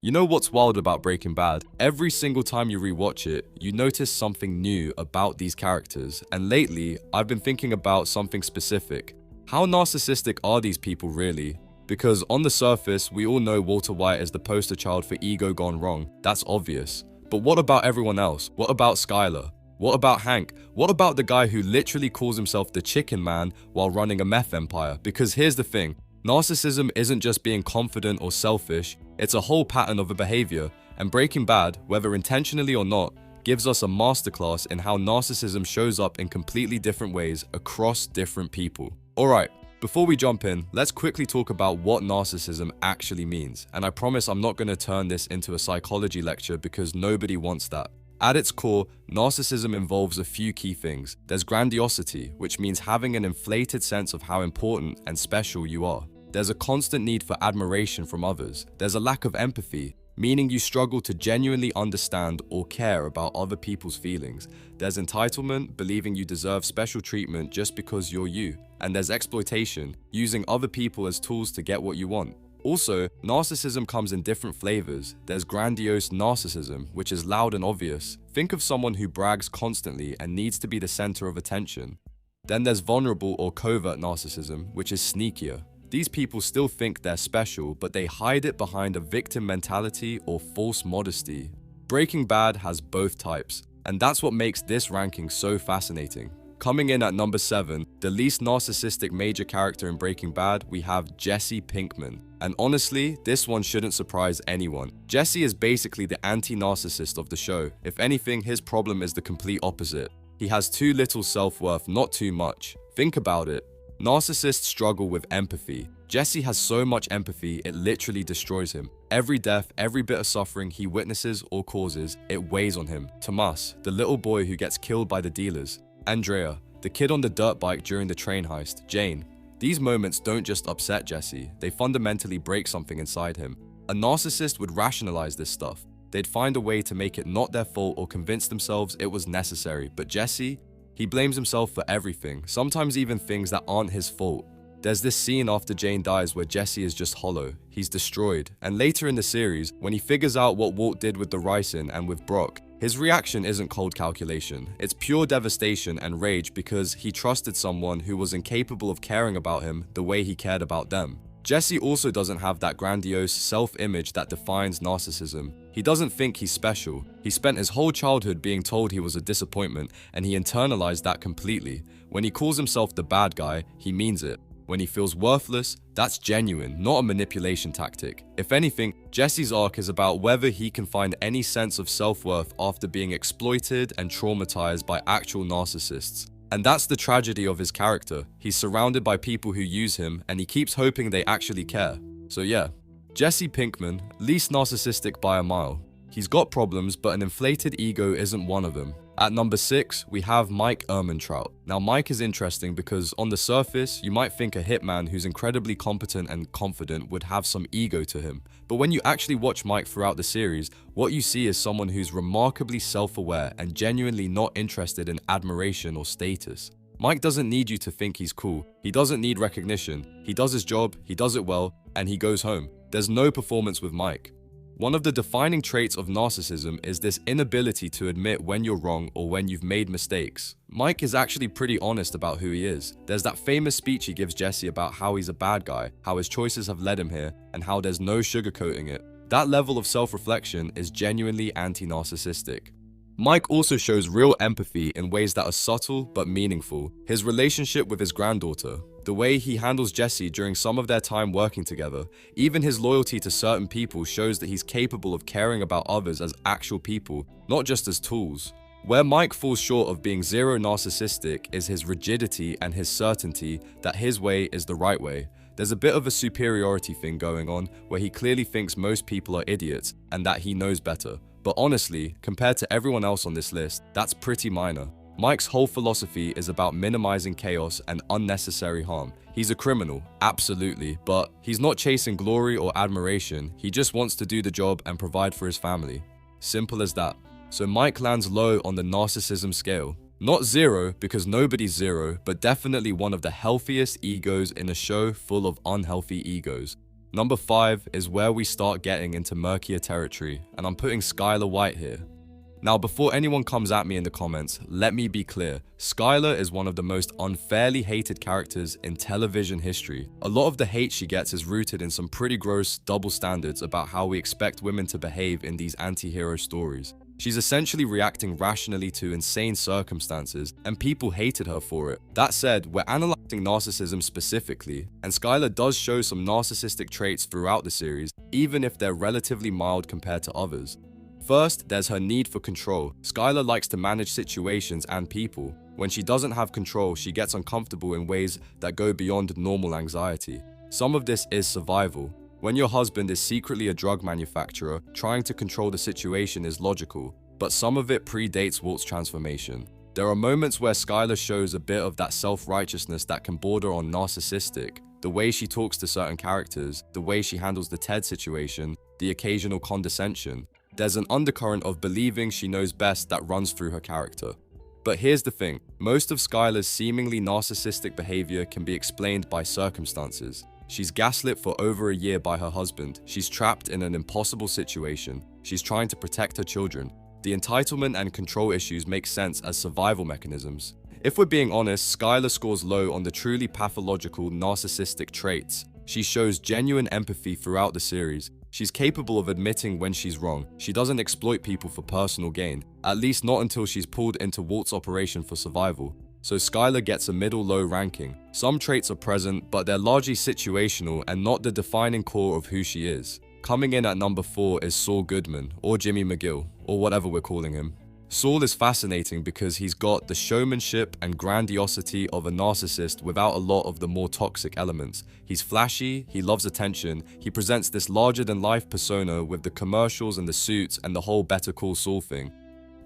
You know what's wild about Breaking Bad? Every single time you rewatch it, you notice something new about these characters, and lately, I've been thinking about something specific. How narcissistic are these people really? Because on the surface, we all know Walter White is the poster child for ego gone wrong, that's obvious. But what about everyone else? What about Skyler? What about Hank? What about the guy who literally calls himself the Chicken Man while running a meth empire? Because here's the thing. Narcissism isn't just being confident or selfish, it's a whole pattern of a behavior, and Breaking Bad, whether intentionally or not, gives us a masterclass in how narcissism shows up in completely different ways across different people. Alright, before we jump in, let's quickly talk about what narcissism actually means, and I promise I'm not going to turn this into a psychology lecture because nobody wants that. At its core, narcissism involves a few key things. There's grandiosity, which means having an inflated sense of how important and special you are. There's a constant need for admiration from others. There's a lack of empathy, meaning you struggle to genuinely understand or care about other people's feelings. There's entitlement, believing you deserve special treatment just because you're you. And there's exploitation, using other people as tools to get what you want. Also, narcissism comes in different flavors. There's grandiose narcissism, which is loud and obvious. Think of someone who brags constantly and needs to be the center of attention. Then there's vulnerable or covert narcissism, which is sneakier. These people still think they're special, but they hide it behind a victim mentality or false modesty. Breaking Bad has both types, and that's what makes this ranking so fascinating. Coming in at number 7, the least narcissistic major character in Breaking Bad, we have Jesse Pinkman. And honestly, this one shouldn't surprise anyone. Jesse is basically the anti-narcissist of the show. If anything, his problem is the complete opposite. He has too little self-worth, not too much. Think about it. Narcissists struggle with empathy. Jesse has so much empathy, it literally destroys him. Every death, every bit of suffering he witnesses or causes, it weighs on him. Tomas, the little boy who gets killed by the dealers. Andrea, the kid on the dirt bike during the train heist. Jane. These moments don't just upset Jesse, they fundamentally break something inside him. A narcissist would rationalize this stuff. They'd find a way to make it not their fault or convince themselves it was necessary. But Jesse, he blames himself for everything, sometimes even things that aren't his fault. There's this scene after Jane dies where Jesse is just hollow. He's destroyed. And later in the series, when he figures out what Walt did with the ricin and with Brock, his reaction isn't cold calculation. It's pure devastation and rage because he trusted someone who was incapable of caring about him the way he cared about them. Jesse also doesn't have that grandiose self-image that defines narcissism. He doesn't think he's special. He spent his whole childhood being told he was a disappointment, and he internalized that completely. When he calls himself the bad guy, he means it. When he feels worthless, that's genuine, not a manipulation tactic. If anything, Jesse's arc is about whether he can find any sense of self-worth after being exploited and traumatized by actual narcissists. And that's the tragedy of his character. He's surrounded by people who use him, and he keeps hoping they actually care. So yeah, Jesse Pinkman, least narcissistic by a mile. He's got problems, but an inflated ego isn't one of them. At number 6, we have Mike Ehrmantraut. Now Mike is interesting because on the surface, you might think a hitman who's incredibly competent and confident would have some ego to him. But when you actually watch Mike throughout the series, what you see is someone who's remarkably self-aware and genuinely not interested in admiration or status. Mike doesn't need you to think he's cool. He doesn't need recognition. He does his job, he does it well, and he goes home. There's no performance with Mike. One of the defining traits of narcissism is this inability to admit when you're wrong or when you've made mistakes. Mike is actually pretty honest about who he is. There's that famous speech he gives Jesse about how he's a bad guy, how his choices have led him here, and how there's no sugarcoating it. That level of self-reflection is genuinely anti-narcissistic. Mike also shows real empathy in ways that are subtle but meaningful. His relationship with his granddaughter, the way he handles Jesse during some of their time working together, even his loyalty to certain people shows that he's capable of caring about others as actual people, not just as tools. Where Mike falls short of being zero narcissistic is his rigidity and his certainty that his way is the right way. There's a bit of a superiority thing going on where he clearly thinks most people are idiots and that he knows better. But honestly, compared to everyone else on this list, that's pretty minor. Mike's whole philosophy is about minimizing chaos and unnecessary harm. He's a criminal, absolutely, but he's not chasing glory or admiration. He just wants to do the job and provide for his family. Simple as that. So Mike lands low on the narcissism scale. Not zero, because nobody's zero, but definitely one of the healthiest egos in a show full of unhealthy egos. Number 5 is where we start getting into murkier territory, and I'm putting Skylar White here. Now, before anyone comes at me in the comments, let me be clear. Skylar is one of the most unfairly hated characters in television history. A lot of the hate she gets is rooted in some pretty gross double standards about how we expect women to behave in these anti-hero stories. She's essentially reacting rationally to insane circumstances, and people hated her for it. That said, we're analyzing narcissism specifically, and Skylar does show some narcissistic traits throughout the series, even if they're relatively mild compared to others. First, there's her need for control. Skylar likes to manage situations and people. When she doesn't have control, she gets uncomfortable in ways that go beyond normal anxiety. Some of this is survival. When your husband is secretly a drug manufacturer, trying to control the situation is logical, but some of it predates Walt's transformation. There are moments where Skylar shows a bit of that self-righteousness that can border on narcissistic. The way she talks to certain characters, the way she handles the Ted situation, the occasional condescension. There's an undercurrent of believing she knows best that runs through her character. But here's the thing, most of Skylar's seemingly narcissistic behavior can be explained by circumstances. She's gaslit for over a year by her husband, she's trapped in an impossible situation, she's trying to protect her children. The entitlement and control issues make sense as survival mechanisms. If we're being honest, Skylar scores low on the truly pathological narcissistic traits. She shows genuine empathy throughout the series. She's capable of admitting when she's wrong. She doesn't exploit people for personal gain, at least not until she's pulled into Walt's operation for survival. So Skylar gets a middle-low ranking. Some traits are present, but they're largely situational and not the defining core of who she is. Coming in at number 4 is Saul Goodman, or Jimmy McGill, or whatever we're calling him. Saul is fascinating because he's got the showmanship and grandiosity of a narcissist without a lot of the more toxic elements. He's flashy, he loves attention, he presents this larger-than-life persona with the commercials and the suits and the whole Better Call Saul thing.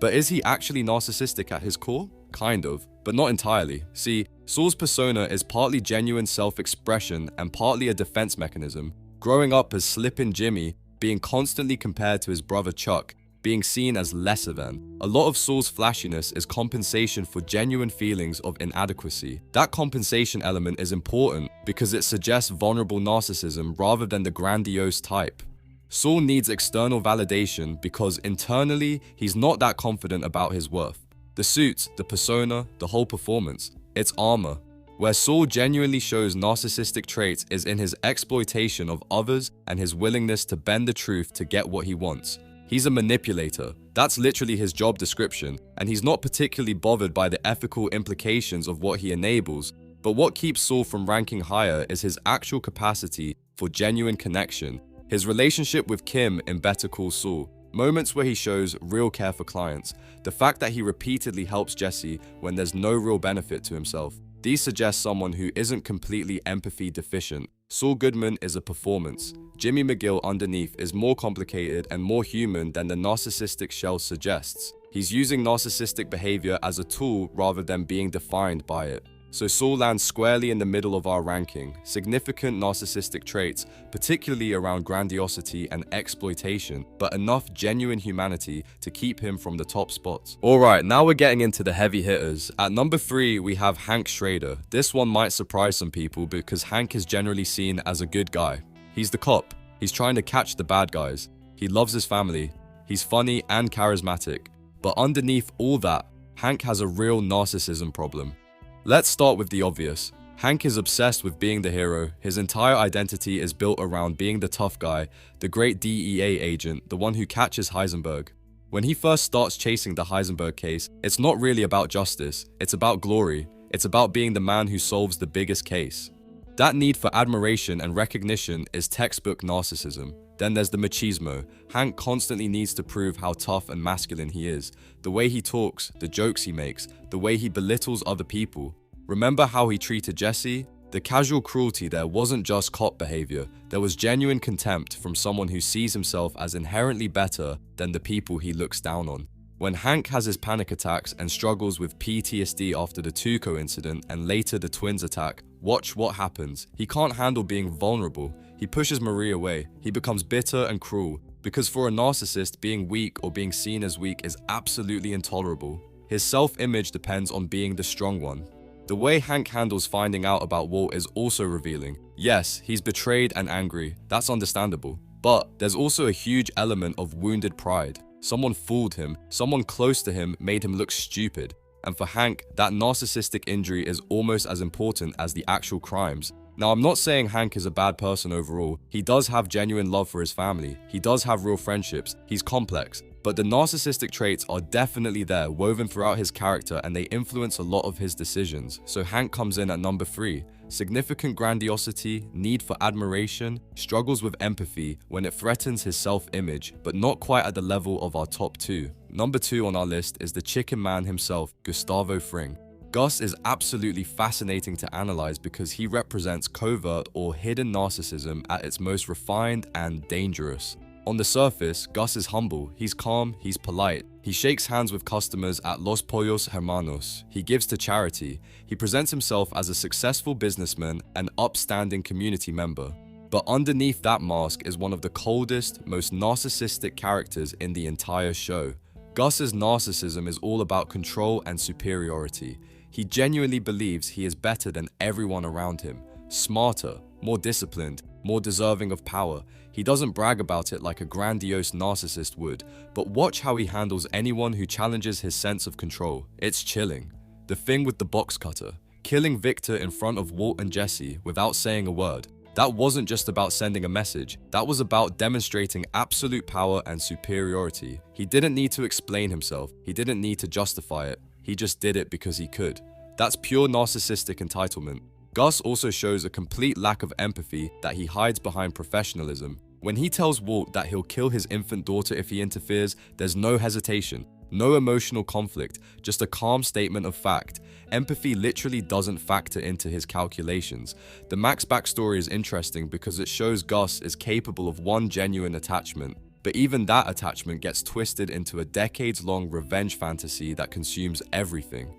But is he actually narcissistic at his core? Kind of, but not entirely. See, Saul's persona is partly genuine self-expression and partly a defense mechanism. Growing up as Slippin' Jimmy, being constantly compared to his brother Chuck, being seen as lesser than. A lot of Saul's flashiness is compensation for genuine feelings of inadequacy. That compensation element is important because it suggests vulnerable narcissism rather than the grandiose type. Saul needs external validation because internally, he's not that confident about his worth. The suits, the persona, the whole performance, it's armor. Where Saul genuinely shows narcissistic traits is in his exploitation of others and his willingness to bend the truth to get what he wants. He's a manipulator. That's literally his job description, and he's not particularly bothered by the ethical implications of what he enables. But what keeps Saul from ranking higher is his actual capacity for genuine connection. His relationship with Kim in Better Call Saul, moments where he shows real care for clients, the fact that he repeatedly helps Jesse when there's no real benefit to himself. These suggest someone who isn't completely empathy deficient. Saul Goodman is a performance. Jimmy McGill underneath is more complicated and more human than the narcissistic shell suggests. He's using narcissistic behavior as a tool rather than being defined by it. So Saul lands squarely in the middle of our ranking. Significant narcissistic traits, particularly around grandiosity and exploitation, but enough genuine humanity to keep him from the top spots. Alright, now we're getting into the heavy hitters. At number 3, we have Hank Schrader. This one might surprise some people because Hank is generally seen as a good guy. He's the cop. He's trying to catch the bad guys. He loves his family. He's funny and charismatic. But underneath all that, Hank has a real narcissism problem. Let's start with the obvious. Hank is obsessed with being the hero. His entire identity is built around being the tough guy, the great DEA agent, the one who catches Heisenberg. When he first starts chasing the Heisenberg case, it's not really about justice, it's about glory. It's about being the man who solves the biggest case. That need for admiration and recognition is textbook narcissism. Then there's the machismo. Hank constantly needs to prove how tough and masculine he is. The way he talks, the jokes he makes, the way he belittles other people. Remember how he treated Jesse? The casual cruelty there wasn't just cop behavior. There was genuine contempt from someone who sees himself as inherently better than the people he looks down on. When Hank has his panic attacks and struggles with PTSD after the Tuco incident and later the twins attack, watch what happens. He can't handle being vulnerable. He pushes Marie away. He becomes bitter and cruel. Because for a narcissist, being weak or being seen as weak is absolutely intolerable. His self-image depends on being the strong one. The way Hank handles finding out about Walt is also revealing. Yes, he's betrayed and angry, that's understandable. But there's also a huge element of wounded pride. Someone fooled him, someone close to him made him look stupid. And for Hank, that narcissistic injury is almost as important as the actual crimes. Now, I'm not saying Hank is a bad person overall. He does have genuine love for his family. He does have real friendships. He's complex. But the narcissistic traits are definitely there, woven throughout his character, and they influence a lot of his decisions. So Hank comes in at number 3. Significant grandiosity, need for admiration, struggles with empathy when it threatens his self-image, but not quite at the level of our top 2. Number 2 on our list is the chicken man himself, Gustavo Fring. Gus is absolutely fascinating to analyze because he represents covert or hidden narcissism at its most refined and dangerous. On the surface, Gus is humble, he's calm, he's polite. He shakes hands with customers at Los Pollos Hermanos. He gives to charity. He presents himself as a successful businessman and upstanding community member. But underneath that mask is one of the coldest, most narcissistic characters in the entire show. Gus's narcissism is all about control and superiority. He genuinely believes he is better than everyone around him, smarter, more disciplined, more deserving of power. He doesn't brag about it like a grandiose narcissist would, but watch how he handles anyone who challenges his sense of control. It's chilling. The thing with the box cutter, killing Victor in front of Walt and Jesse without saying a word. That wasn't just about sending a message, that was about demonstrating absolute power and superiority. He didn't need to explain himself, he didn't need to justify it, he just did it because he could. That's pure narcissistic entitlement. Gus also shows a complete lack of empathy that he hides behind professionalism. When he tells Walt that he'll kill his infant daughter if he interferes, there's no hesitation, no emotional conflict, just a calm statement of fact. Empathy literally doesn't factor into his calculations. The Max backstory is interesting because it shows Gus is capable of one genuine attachment, but even that attachment gets twisted into a decades-long revenge fantasy that consumes everything.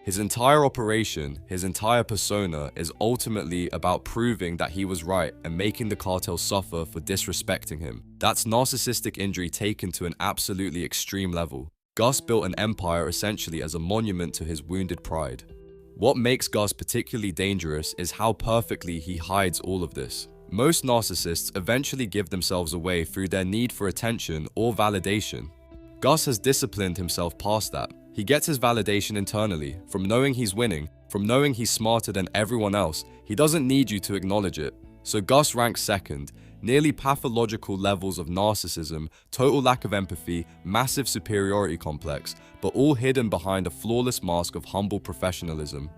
His entire operation, his entire persona is ultimately about proving that he was right and making the cartel suffer for disrespecting him. That's narcissistic injury taken to an absolutely extreme level. Gus built an empire essentially as a monument to his wounded pride. What makes Gus particularly dangerous is how perfectly he hides all of this. Most narcissists eventually give themselves away through their need for attention or validation. Gus has disciplined himself past that. He gets his validation internally, from knowing he's winning, from knowing he's smarter than everyone else. He doesn't need you to acknowledge it. So Gus ranks second, nearly pathological levels of narcissism, total lack of empathy, massive superiority complex, but all hidden behind a flawless mask of humble professionalism.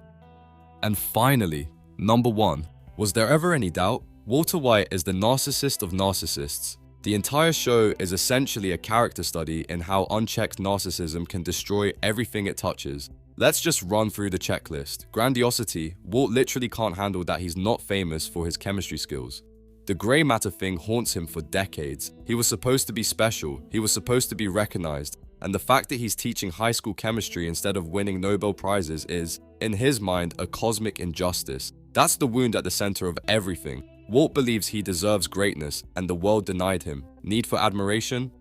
And finally, number 1. Was there ever any doubt? Walter White is the narcissist of narcissists. The entire show is essentially a character study in how unchecked narcissism can destroy everything it touches. Let's just run through the checklist. Grandiosity. Walt literally can't handle that he's not famous for his chemistry skills. The grey matter thing haunts him for decades. He was supposed to be special, he was supposed to be recognized, and the fact that he's teaching high school chemistry instead of winning Nobel Prizes is, in his mind, a cosmic injustice. That's the wound at the center of everything. Walt believes he deserves greatness, and the world denied him. Need for admiration?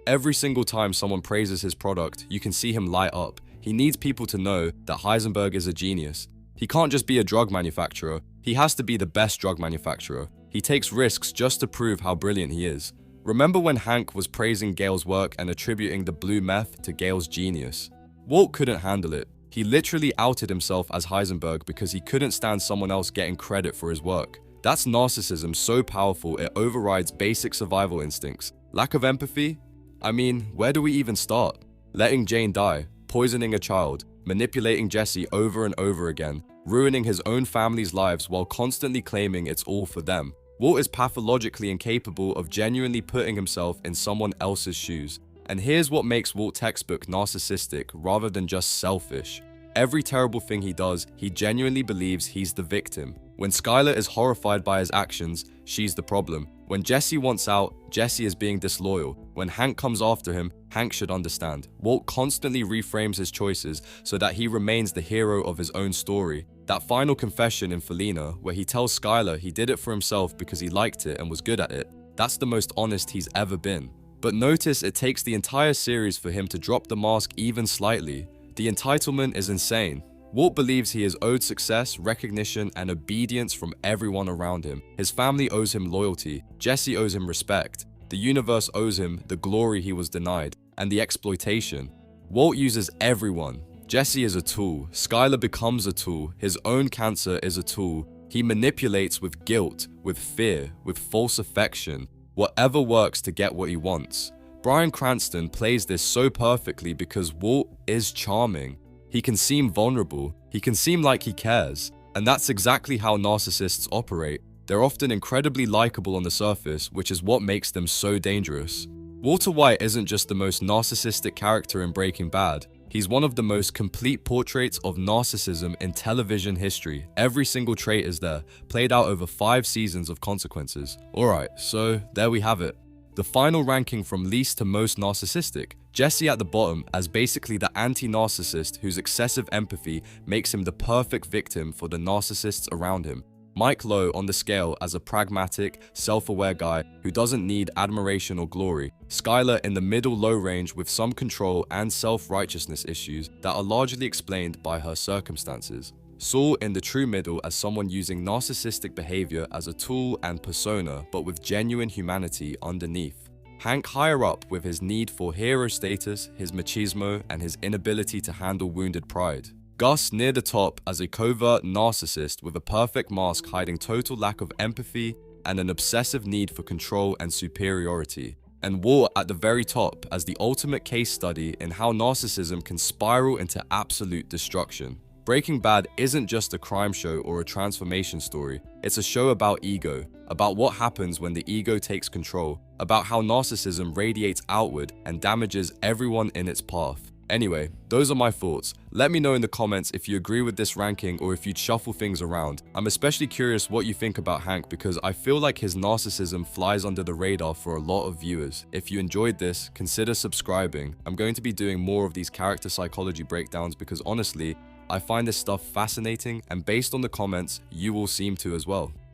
Every single time someone praises his product, you can see him light up. He needs people to know that Heisenberg is a genius. He can't just be a drug manufacturer, he has to be the best drug manufacturer. He takes risks just to prove how brilliant he is. Remember when Hank was praising Gale's work and attributing the blue meth to Gale's genius? Walt couldn't handle it. He literally outed himself as Heisenberg because he couldn't stand someone else getting credit for his work. That's narcissism so powerful it overrides basic survival instincts. Lack of empathy? I mean, where do we even start? Letting Jane die, poisoning a child, manipulating Jesse over and over again, ruining his own family's lives while constantly claiming it's all for them. Walt is pathologically incapable of genuinely putting himself in someone else's shoes. And here's what makes Walt textbook narcissistic rather than just selfish. Every terrible thing he does, he genuinely believes he's the victim. When Skylar is horrified by his actions, she's the problem. When Jesse wants out, Jesse is being disloyal. When Hank comes after him, Hank should understand. Walt constantly reframes his choices so that he remains the hero of his own story. That final confession in Felina, where he tells Skylar he did it for himself because he liked it and was good at it, that's the most honest he's ever been. But notice it takes the entire series for him to drop the mask even slightly. The entitlement is insane. Walt believes he is owed success, recognition, and obedience from everyone around him. His family owes him loyalty, Jesse owes him respect, the universe owes him the glory he was denied, and the exploitation. Walt uses everyone. Jesse is a tool, Skylar becomes a tool, his own cancer is a tool. He manipulates with guilt, with fear, with false affection, whatever works to get what he wants. Bryan Cranston plays this so perfectly because Walt is charming. He can seem vulnerable, he can seem like he cares, and that's exactly how narcissists operate. They're often incredibly likable on the surface, which is what makes them so dangerous. Walter White isn't just the most narcissistic character in Breaking Bad. He's one of the most complete portraits of narcissism in television history. Every single trait is there, played out over 5 seasons of consequences. Alright, so there we have it. The final ranking from least to most narcissistic. Jesse at the bottom as basically the anti-narcissist whose excessive empathy makes him the perfect victim for the narcissists around him. Mike low on the scale as a pragmatic, self-aware guy who doesn't need admiration or glory. Skylar in the middle-low range with some control and self-righteousness issues that are largely explained by her circumstances. Saul in the true middle as someone using narcissistic behavior as a tool and persona, but with genuine humanity underneath. Hank higher up with his need for hero status, his machismo, and his inability to handle wounded pride. Gus near the top as a covert narcissist with a perfect mask hiding total lack of empathy and an obsessive need for control and superiority. And Walt at the very top as the ultimate case study in how narcissism can spiral into absolute destruction. Breaking Bad isn't just a crime show or a transformation story, it's a show about ego, about what happens when the ego takes control, about how narcissism radiates outward and damages everyone in its path. Anyway, those are my thoughts. Let me know in the comments if you agree with this ranking or if you'd shuffle things around. I'm especially curious what you think about Hank because I feel like his narcissism flies under the radar for a lot of viewers. If you enjoyed this, consider subscribing. I'm going to be doing more of these character psychology breakdowns because honestly, I find this stuff fascinating and based on the comments, you will seem to as well.